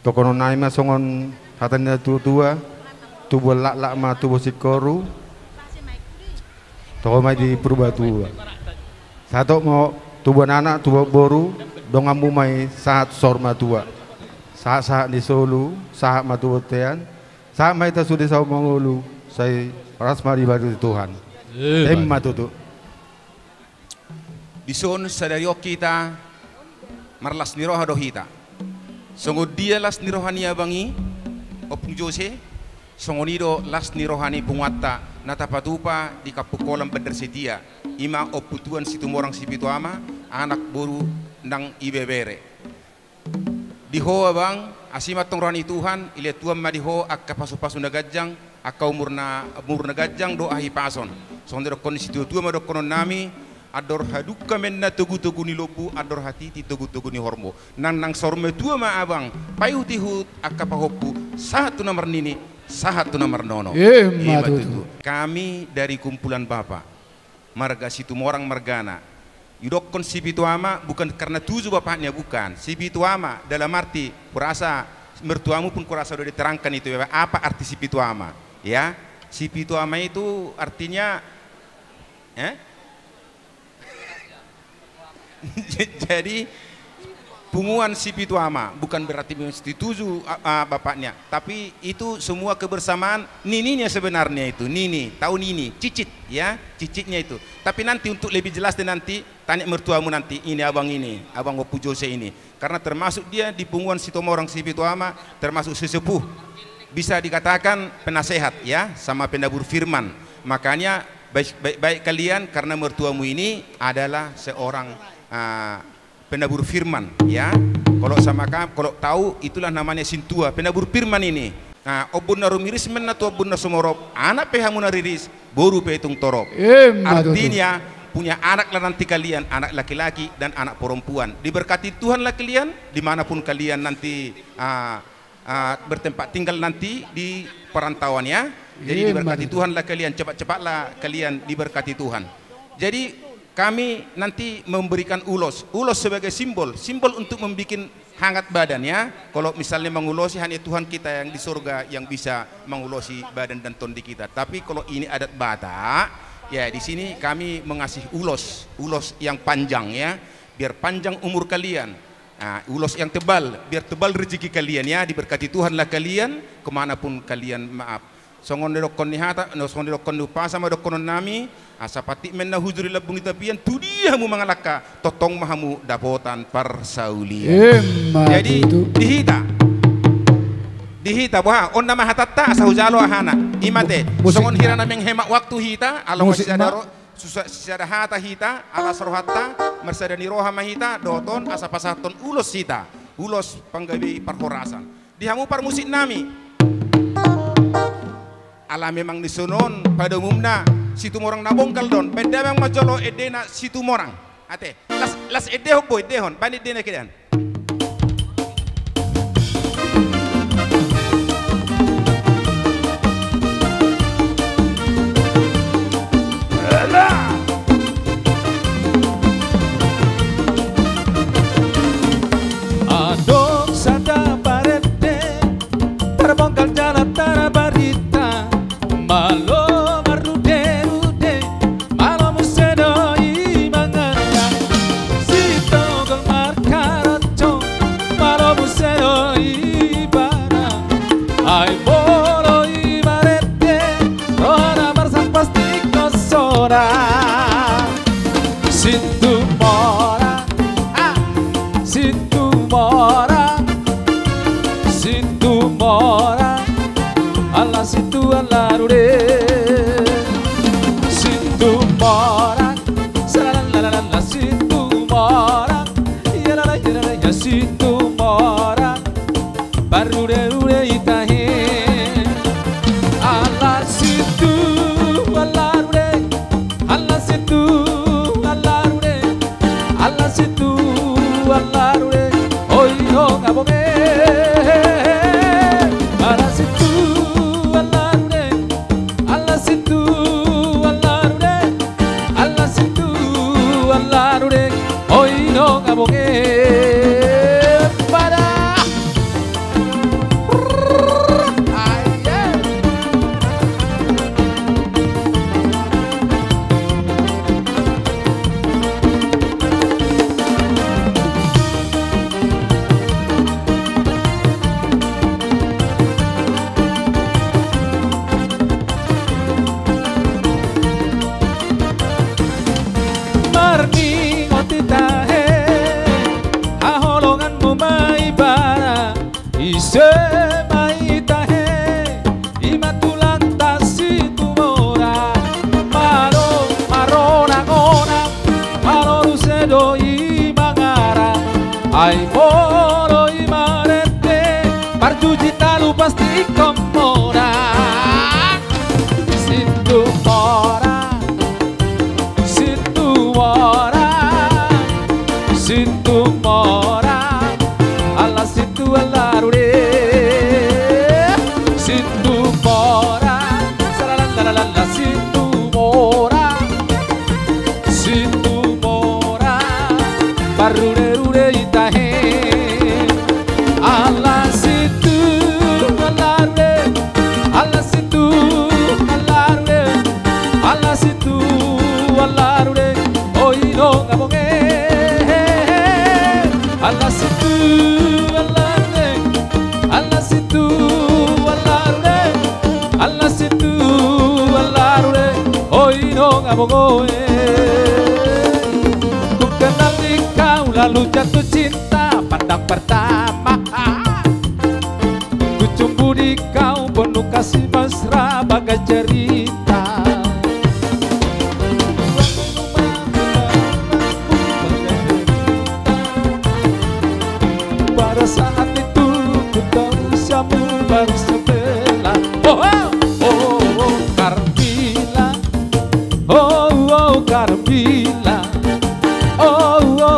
Tokono naima songon hatanya tua tubuh lak ma tubuh sikoru toko mai di perubah tua satu mau tubuh anak tubuh boru dongamu mai saat sorma tua saat di Solo saat matu tean saat mai ta sudah sau mangulu saya rasma di badu Tuhan emma tutu Bison sadario kita marlas niroha dohita songo dia las nirohania bangi opung Jose songonido las nirohani pungatta natapatupa di kapukolam bersedia ima oputuan situ morang sipitu ama anak boru nang ibebere diho bang asimat tongrani Tuhan ile tuan madiho akka pasu-pasu nagajang akka umurna gajang do ahi pason sondero kondisi situ tua madokonon nami ador hadukka menna tugu-tugu ni lobu ador hati ti tugu-tugu ni hormo nang sorme tua ma abang payuti hut akka pahopu satu nomor nini satu nomor nono kami dari kumpulan Bapak marga situ morang margana yudokon si bituama bukan karena tuju bapaknya bukan si bituama dalam arti kurasa mertuamu pun kurasa sudah diterangkan itu ya apa arti si bituama ya si bituama itu artinya jadi punguan si bituama bukan berarti dituju bapaknya tapi itu semua kebersamaan nininya sebenarnya itu nini tahu nini cicit ya cicitnya itu tapi nanti untuk lebih jelas dan nanti tanya mertuamu nanti ini abang Opu Jose ini karena termasuk dia di punguan si tomorang si bituama termasuk sesepuh bisa dikatakan penasehat ya sama pendabur firman makanya baik kalian karena mertuamu ini adalah seorang pendabur firman ya kalau sama kamu kalau tahu itulah namanya sintua pendabur firman ini nah obunna rumiris menna tu obunna sumorop anak pehamuna riris boru petung torop artinya punya anak lah nanti kalian anak laki-laki dan anak perempuan diberkati Tuhan lah kalian dimanapun kalian nanti bertempat tinggal nanti di perantauan ya jadi diberkati Tuhan lah kalian cepat-cepatlah kalian diberkati Tuhan jadi kami nanti memberikan ulos sebagai simbol untuk membuat hangat badan ya kalau misalnya mengulosi hanya Tuhan kita yang di surga yang bisa mengulosi badan dan tondi kita tapi kalau ini adat Batak ya di sini kami mengasih ulos yang panjang ya biar panjang umur kalian ulos yang tebal biar tebal rezeki kalian ya diberkati Tuhan lah kalian kemanapun kalian maaf songon dokon ni hata no songon dokon lupa sama dokon nami asapati menna huzuri labung itapian tu dia mu mangalaka totong mahamu dapotan persaulian jadi dihita boha onna mahatatta asa hujalo ahana imate songon hirana meng hemat waktu hita along sisadaro sisada hata hita ala sarhatta marsada ni roha mahita doton asa pasaton ulos hita ulos panggabi parhorasan dihamu par musik nami ala memang disunon pada umumnya situ morang nabongkal don beda memang majolo edena situ morang ate las edeho boy dehon bandit dena kedan adok sada parete terbongkar jalan tarabarita malo marude-rude malo musedo imanganga sito gol marcarocho malo museo ibara ay bolo ibarete rohana marsan pasti kosora situ mora situ mora situ mora alla situ alla rure situ mora la situ mora ya situ mora barure rure itahe alla situ alla rure alla situ alla rure alla situ alla rure oi no ngabome alla situ alla rure alla situ alla rure alla situ alla rure oi no ngabome para doi mangara ai moro i marete parjujita lu pasti komora situ mora situ mora situ mora alla situ allarure situ mora saralala situ mora situ mora parure itahe alla situ allarure alla situ allarure alla situ allarure oi no ngabonge alla situ allarure alla situ allarure alla situ allarure oi no ngabonge ku kenal kau lalu jatuh cinta pandang pertama ku cumbu di kau penuh kasih mesra bagai cerita pada saat itu ku tahu usiamu baru sebelah Carmila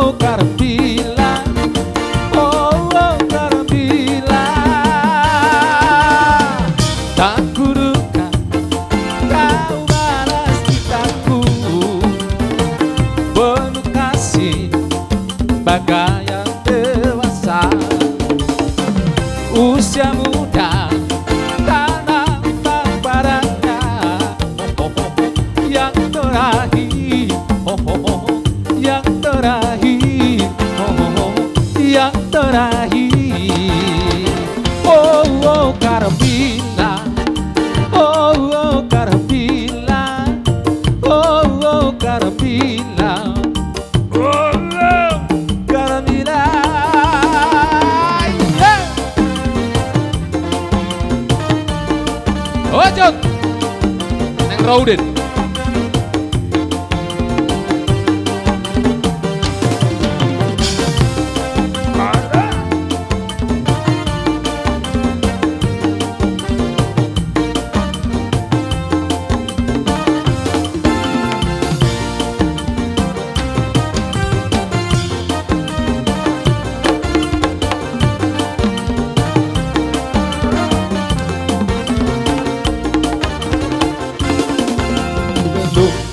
Carmila Carmila Carmila tak kuduga kau balas cintaku penuh kasih bagai yang dewasa usia muda tanam padanya yang terakhir yang terakhir yang terakhir Carmila Carmila Carmila Carmila Ojot Neng Raudin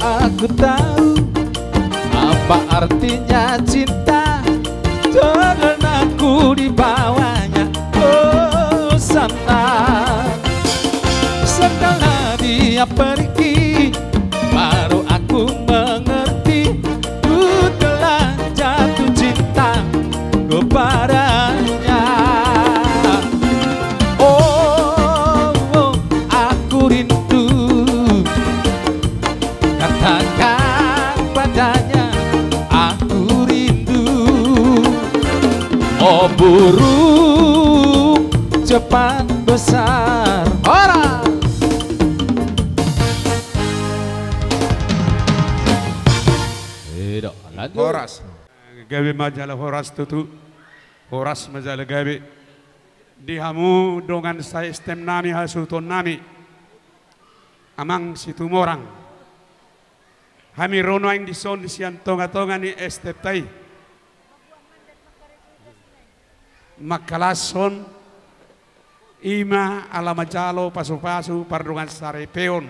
aku tahu apa artinya cinta dengan aku dibawanya sana setelah dia pergi baru aku mengerti ku telah jatuh cinta kepadanya aku rindu katakan padanya aku rindu burung cepat besar orang Horas gawe majalah Horas tutu Horas majalah gawe dihamu dongan saya stem nami hasuton nami amang situ morang Hami rono yang dison sian tonga-tonga ni estepai makalason ima alamajalo pasu-pasu pardungan sare peon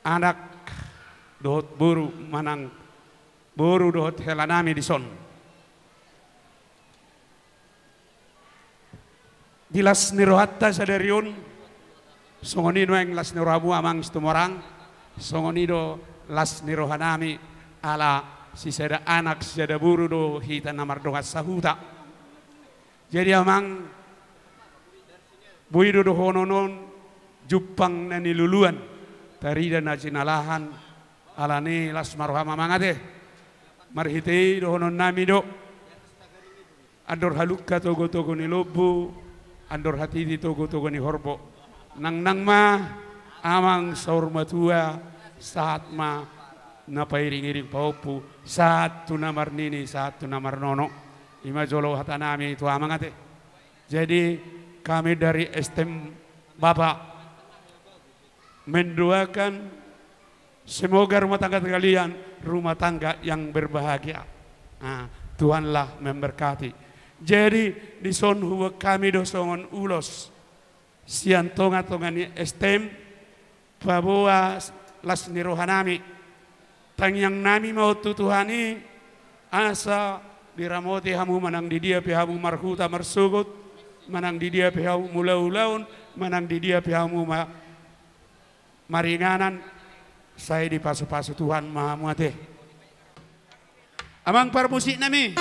anak dohot buru manang buru dohot helanami dison dilas nirohatta sadarion songonino yang las nirohamu amang situmorang songonido las nirohanami ala si seda anak si seda buru do hita namar dongat sahuta jadi amang buido do hononon jupang nani luluan tarida na jinalahan ala ni las marohama mangate marhite do honon nami do andor halukka togo togo ni lobu andor hati di togo togo ni horbo nang ma amang saur matua saat ma napairing-iring paupu satu namar nini satu namar nono ima jolo hatanami itu amangate. Jadi kami dari STM Bapak mendoakan semoga rumah tangga kalian rumah tangga yang berbahagia. Nah, Tuhanlah memberkati. Jadi di son huwa kami dosongon ulos sian tonga-tongani STM Paboa las nirohanami tangyang nami mau tutuhani asa diramoti hamu manang di dia pihamu marhuta marsugut manang di dia pihamu mula-ulaun manang di dia pihamu maringanan saya dipasu-pasu Tuhan Maha Muate. Amang parmusik nami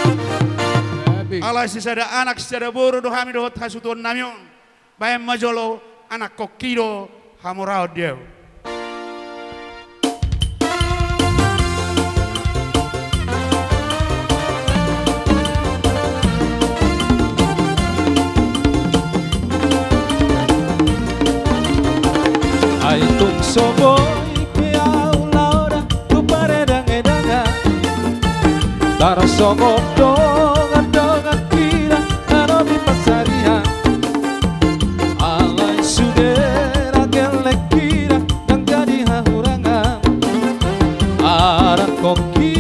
Allah sisada anak sisada buru dohami dohot hasutuan nami bayam majolo anak kokido hamurao dia. Ay tung soboy piau laura tu paredang-edanga Tara songok dongan kira karo di pasaria Alay sudera gelek kira yang jadi hahurangan Aran koki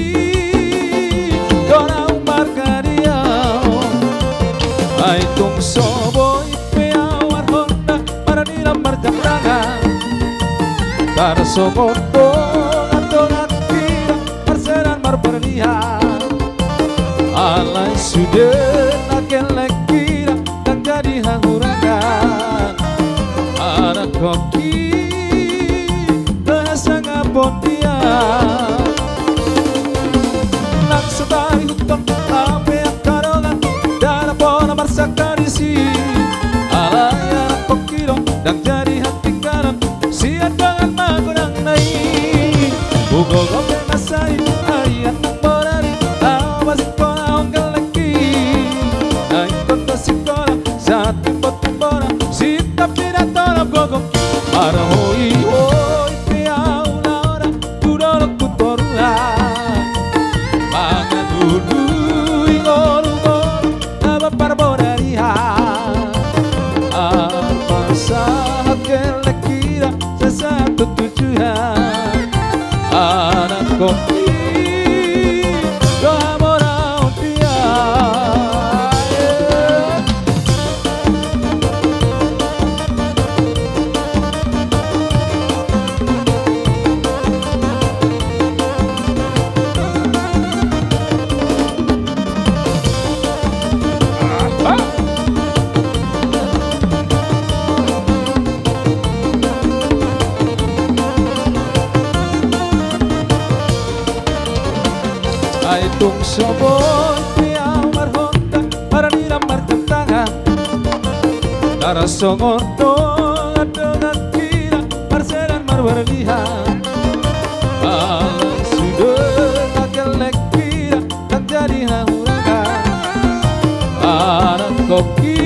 dona umar kadiau Ay tung soboy piau arhonda para dilamar jamrangan Tarsongon dongan kira perseran marpernihan Alay sudah nakelek kira dan jadi hahurangan Anak koki bahasa ngapon dia Nang setari hutong ape yang karongan dan pona marsakarisi Alay anak koki dong dan jadi hati kanan siat dengan magunang nai Bugo gope masari ayat ng borari Awas ikona ang galaki Na ikot na sikona sa timbot-timbora Sita pinatora gogo Para hoi hoi piau na ora Tudolog kutorua Mga dului golu-golu Aba parborariha Alpasahat kelek kira satu tujuan anak kopi doa morau dia Tung soboy piau marhonda para dilamar tantangan Tara songon dongan kira perseran marwarlihan Alay sudah nakelek kira dan jadi hahurangan Anak koki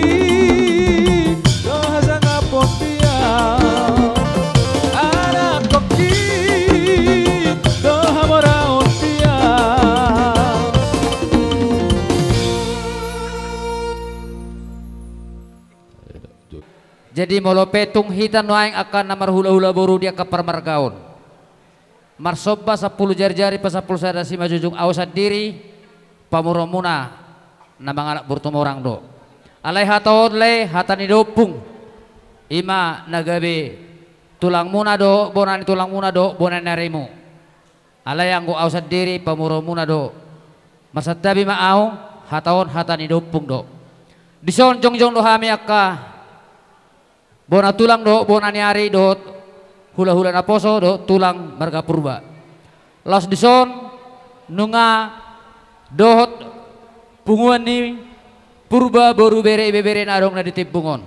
doha sang apon piau Anak koki doha morau Jadi molo petung hitan noaing akan namar hula-hula boru dia ke permargaon. Marsoba 10 jari-jari pas 10 sadasi majujung awasad diri pamuromuna na mga anak burtum orang do. Alay hataon le hatani dopung. Ima nagabi tulang muna do bonani tulang muna do bonani narimu. Alay anggo awasad diri pamuromuna do. Masatabi maaw hataon hatani dopung do. Dison jong-jong do hami akka bona tulang do, bona niari do, hula-hula na poso do, tulang marga purba. Las dison, nunga, dohot, punguan ni, purba boru bere bere narong na ditibungon.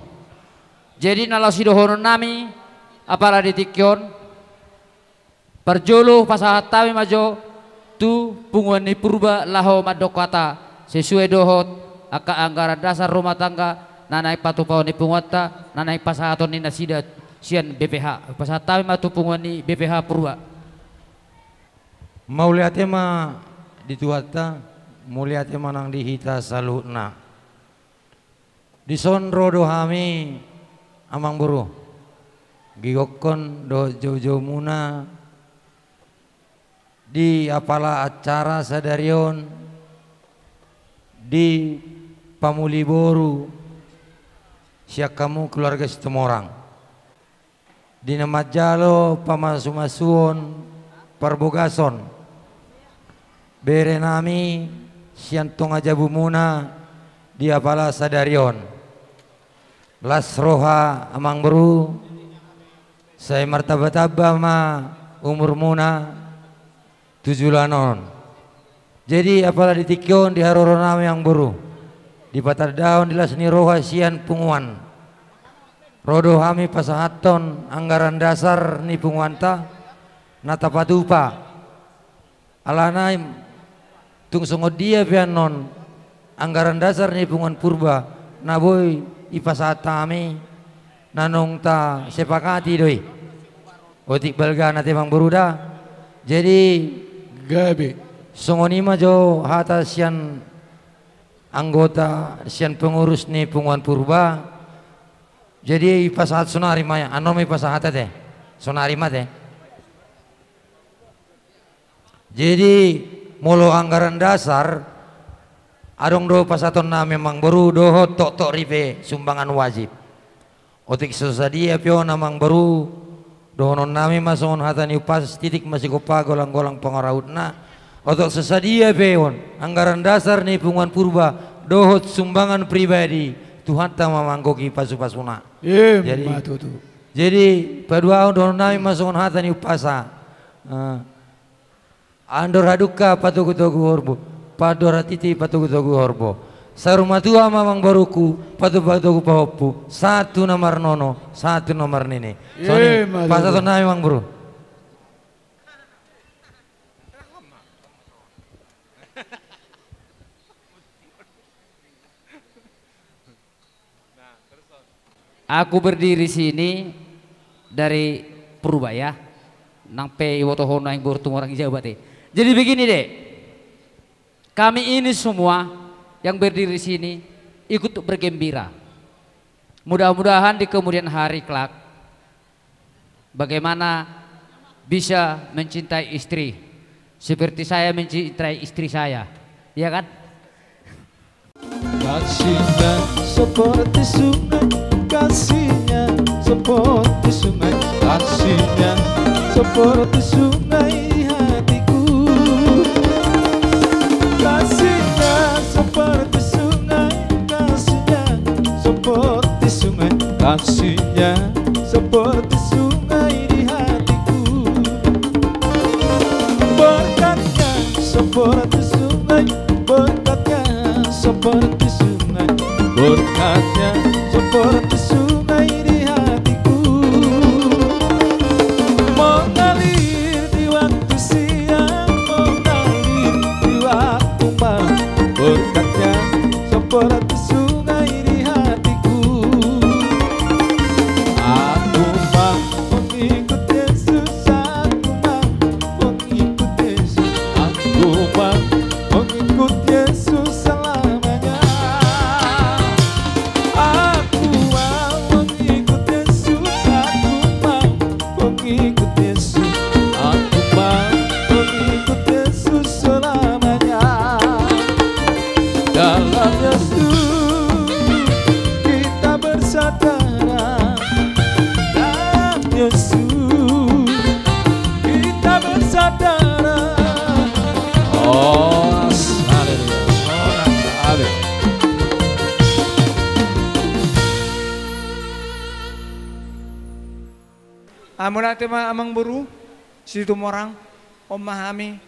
Jadi nalasi dohonon nami, apala ditikyon, perjolo pasahat tawi majo, tu punguan ni purba laho madokata, sesuai dohot, aka anggaran dasar rumah tangga, nanay patupaw ni pungwata nanay pasahaton ni nasidat sian BPH pasatawi matupungan ni BPH Purwa Mau lihat ma dituata, mau lihat manang dihita salutna. Di sonro do hami amang buru. Gigokon do jauh-jauh muna. Di apalah acara sadarion. Di pamuli boru. Siak kamu keluarga setemorang. Di nama jalo pamasumasuon perbogason. Bere nami siantong aja bumuna dia pala sadarion. Las roha amang beru. Saya martaba-taba ma umur muna 7 lanon. Jadi apalah ditikyon di haroro nami yang beru. Di patar daun di las ni roha sian punguan. Rodo hami pasahaton anggaran dasar ni punguanta natapatupa. Alana tung songod dia pianon anggaran dasar ni punguan purba naboy ipasata kami nanong ta sepakati doi. Otik balga nate mang beruda. Jadi Gabi. songonima jo hata sian anggota sian pengurus ni punguan purba. Jadi pasahat sonari maya, anomi pasahat teh, sonari mate. Jadi molo anggaran dasar, adong do pasaton na memang baru doho tok ripe sumbangan wajib. Otik sesadia pio namang baru dohonon nami masongon hatani upas titik masih kopa golang-golang pengaraut na. Otok sesadia peon anggaran dasar nih punguan purba dohot sumbangan pribadi. Tuhan tak memanggoki pasu-pasuna. Jadi padua don nami masukon hata ni upasa. Andor haduka patugu-tugu horbo. Padora titi patugu-tugu horbo. Sarumatua mamang baruku patu-patugu pahopu. 1 nomor nono, 1 nomor nini. Soni pasaton nami mang bro. Aku berdiri sini dari Purbaya, nang pe wotohono yang bertemu orang Jawa Barat. Jadi begini deh, kami ini semua yang berdiri sini ikut bergembira. Mudah-mudahan di kemudian hari kelak, bagaimana bisa mencintai istri seperti saya mencintai istri saya, ya kan? Kasihnya seperti sungai, kasihnya seperti sungai, kasihnya seperti sungai di hatiku. Kasihnya seperti sungai, kasihnya seperti sungai, kasihnya seperti sungai di hatiku. Berkatnya seperti sungai, berkatnya seperti sungai, berkatnya seperti sungai di hatiku. Mengalir di waktu siang, mengalir di waktu malam, berkatnya seperti sungai di hatiku. Aku mau mengikut Yesus, aku mau mengikut Yesus, aku mau mengikut Yesus selamanya. Aku mau mengikut Yesus, aku mau mengikut Yesus, aku mau mengikut Yesus selamanya. Dalam Yesus kita bersaudara, dalam Yesus kita bersaudara. Oh, haleluya. Amin. Amuna tema amang buru situ morang memahami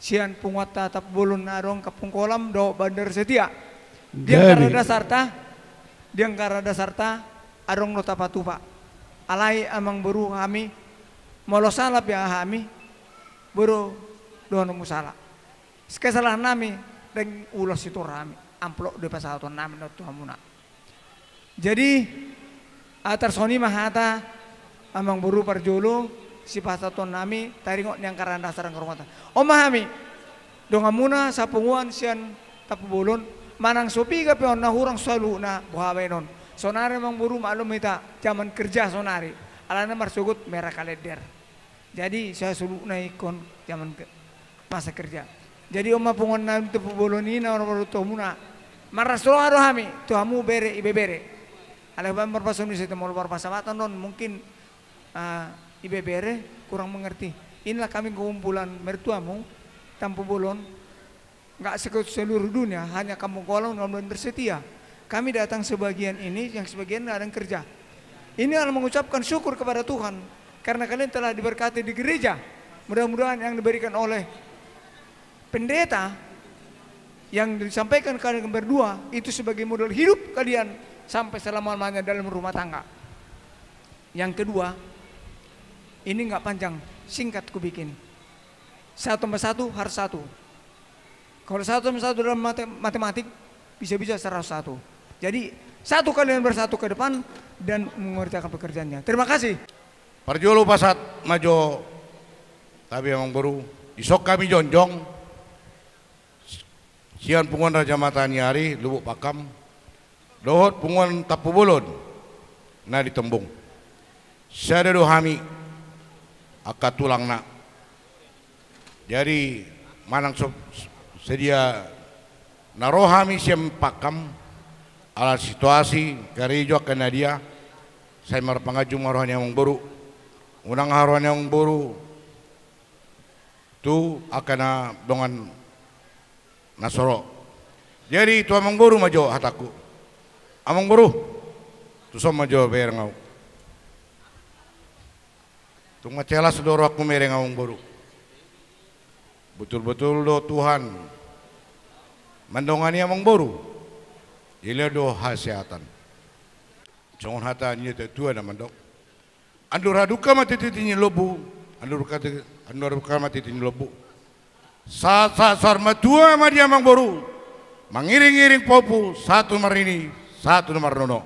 sian punguat tatap bulun narong kapung kolam do bandar setia. Diang karada sarta arong nota patupa. Alai amang buru kami molosalap ya kami buru dono musala. Kesalahan nami dan ulos itu rami amplok de pasal nami notu amuna. Jadi atar soni mahata amang buru parjolo si pasaton nami taringot yang karanda sarang kormatan. Omahami dongamuna sa punguan sian tapubulon manang sopi ka pion na hurang salu na buhabay non. Sonari mang buru maklum ita zaman kerja sonari. Alana marsugut merah kalender. Jadi saya sulu na ikon zaman masa kerja. Jadi oma punguan na tapubulon ini na orang baru muna. Maraslo hami tuamu bere ibe bere. Alabang berpasun di situ mau berpasamatan non mungkin ibe bere kurang mengerti. Inilah kami kumpulan mertuamu tanpa bolon nggak seluruh dunia hanya kamu kolong dan bersetia. Kami datang sebagian ini yang sebagian ada yang kerja. Ini adalah mengucapkan syukur kepada Tuhan karena kalian telah diberkati di gereja. Mudah-mudahan yang diberikan oleh pendeta yang disampaikan kalian berdua itu sebagai model hidup kalian sampai selama-lamanya dalam rumah tangga. Yang kedua, ini nggak panjang, singkat ku bikin. 1 tambah 1 harus 1. Kalau 1 tambah 1 dalam matematik bisa-bisa 101. Jadi 1 kalian bersatu ke depan dan mengerjakan pekerjaannya. Terima kasih. Parjolo pasat majo tapi emang baru isok kami jonjong. Sian punguan Raja Matahari Lubuk Pakam, dohot punguan Tapubulon, na ditembung. Saya ada dohami, akad tulang nak. Jadi manang sedia narohami siam Pakam, ala situasi karijo akan dia. Saya marpangaju marohani yang baru, unang harohani yang baru, tu akan dengan Nasoro. Jadi itu amang boru majo hataku. Amang boru. Tu som majo berengau. Tu macela sudoro aku merengau amang boru. Betul-betul do Tuhan mandongani amang boru. Ile do hasihatan. Jangan hata ni tua na mandok. Andur haduka mati titinya lobu. Andur haduka mati titinya lobu. Saat sarma tua sama dia mang boru mengiring-iring popu 1 nomor ini 1 nomor nono.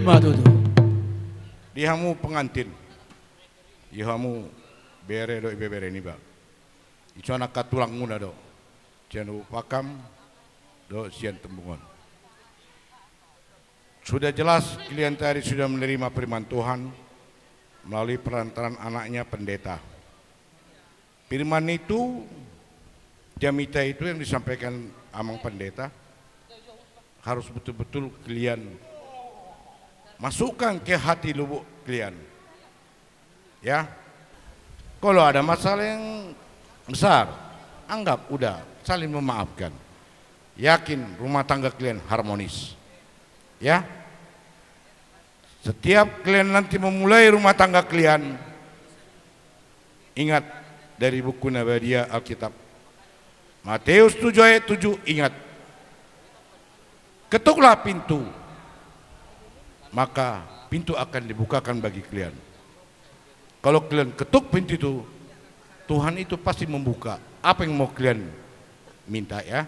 Matutu. Dihamu pengantin. Dihamu bere do ibe bere ni ba. Icu anak katulang muna do. Cianu Pakam do sian tembungan. Sudah jelas kalian tadi sudah menerima firman Tuhan melalui perantaran anaknya pendeta. Firman itu Jamita itu yang disampaikan amang pendeta harus betul-betul kalian masukkan ke hati lubuk kalian. Ya, kalau ada masalah yang besar, anggap udah saling memaafkan. Yakin rumah tangga kalian harmonis. Ya, setiap kalian nanti memulai rumah tangga kalian, ingat dari buku Nabawiyah Alkitab. Matius 7 ayat 7, ingat. Ketuklah pintu, maka pintu akan dibukakan bagi kalian. Kalau kalian ketuk pintu itu, Tuhan itu pasti membuka. Apa yang mau kalian minta ya?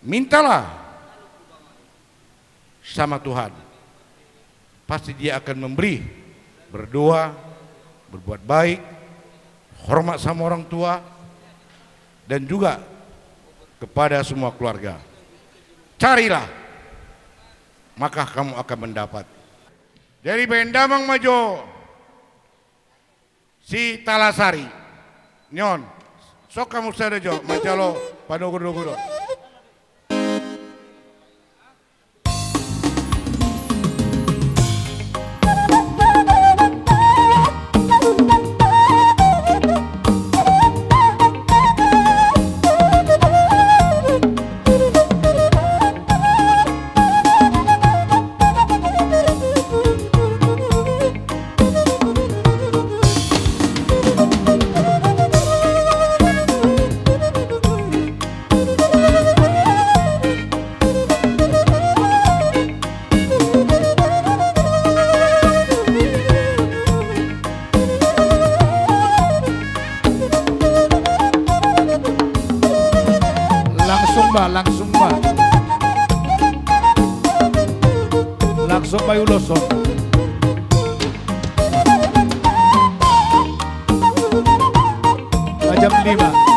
Mintalah sama Tuhan. Pasti Dia akan memberi. Berdoa, berbuat baik, hormat sama orang tua, dan juga kepada semua keluarga. Carilah, maka kamu akan mendapat. Jadi Bendamang Majo si Talasari nyon sok kamu sadejo macalo panugur-nugur. Langsung Bayu Loson. jam 5.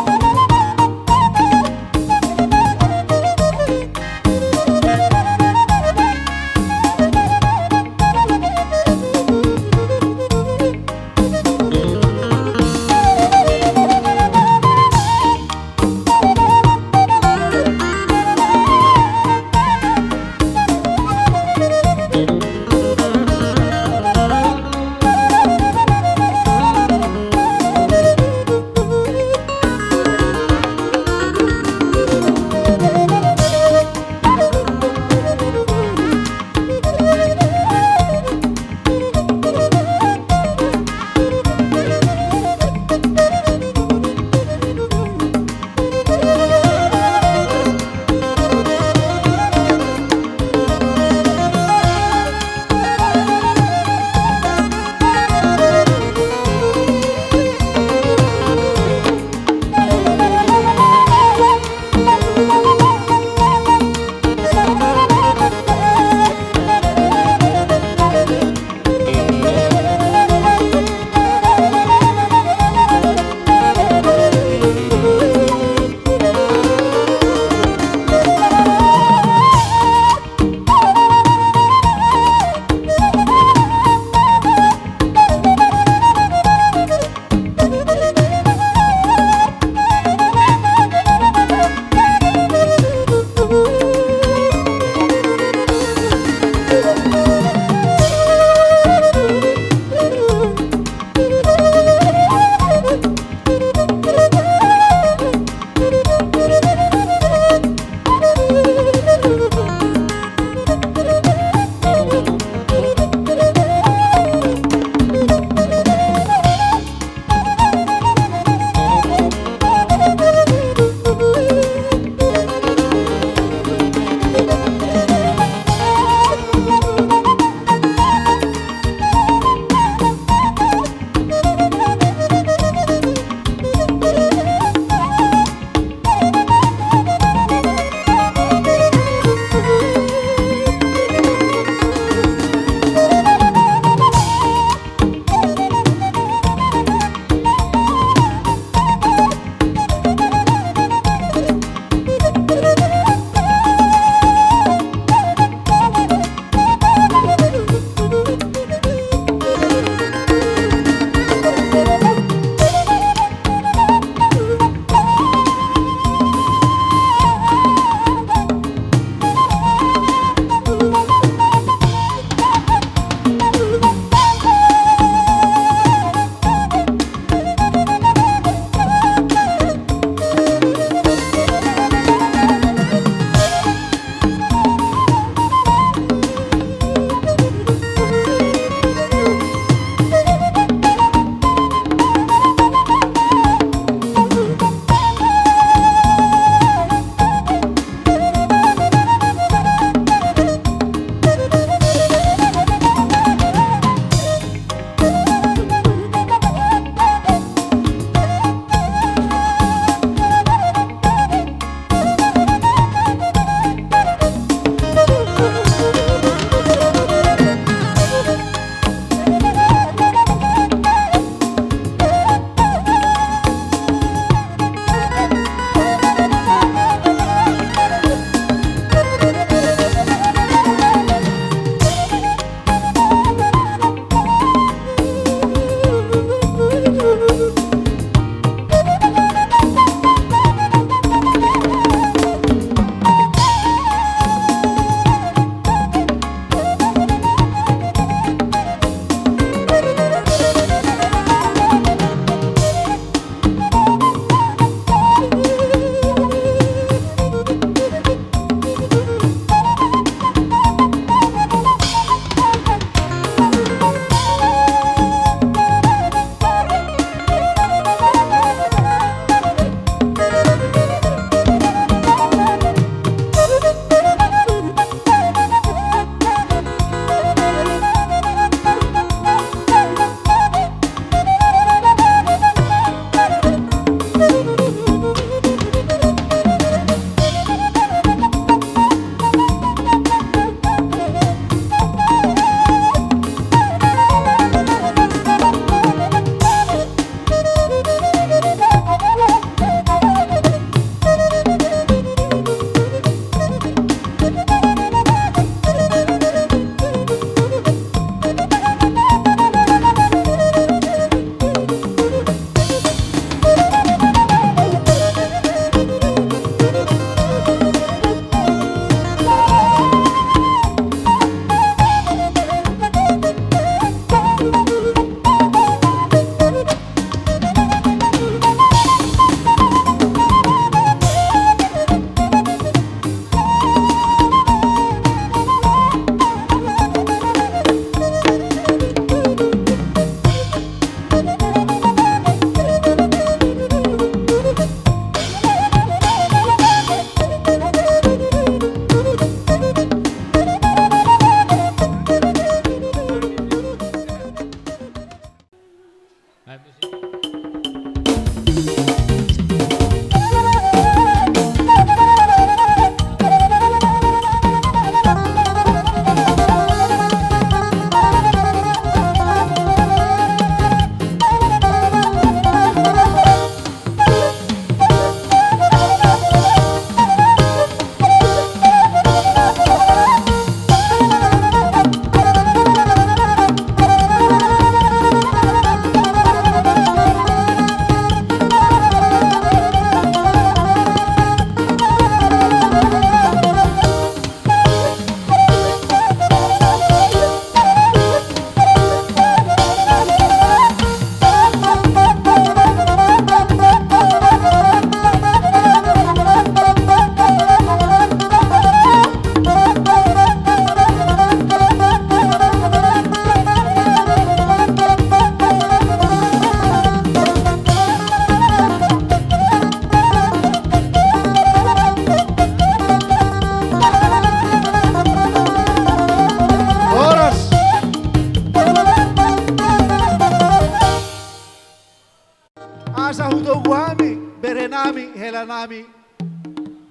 nami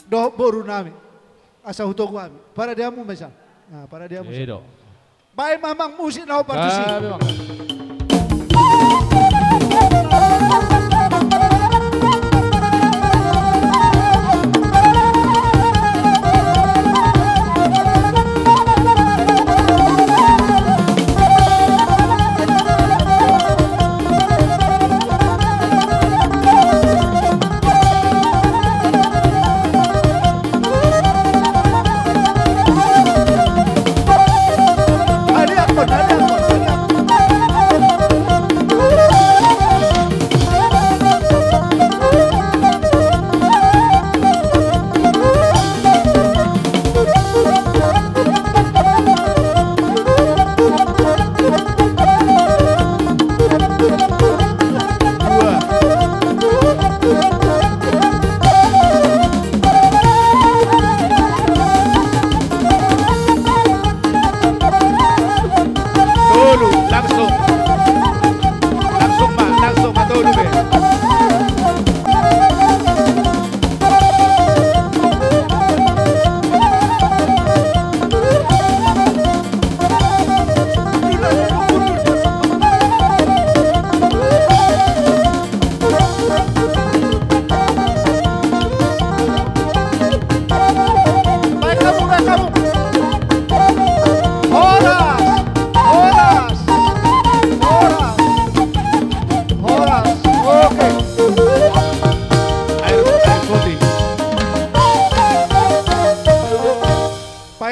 do boru nami asa hutoku ami para diamu mesa nah para diamu baik mamang musik nau partusi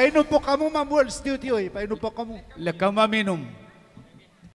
Painom po kamu mambual studio painom po kamu. Leka minum.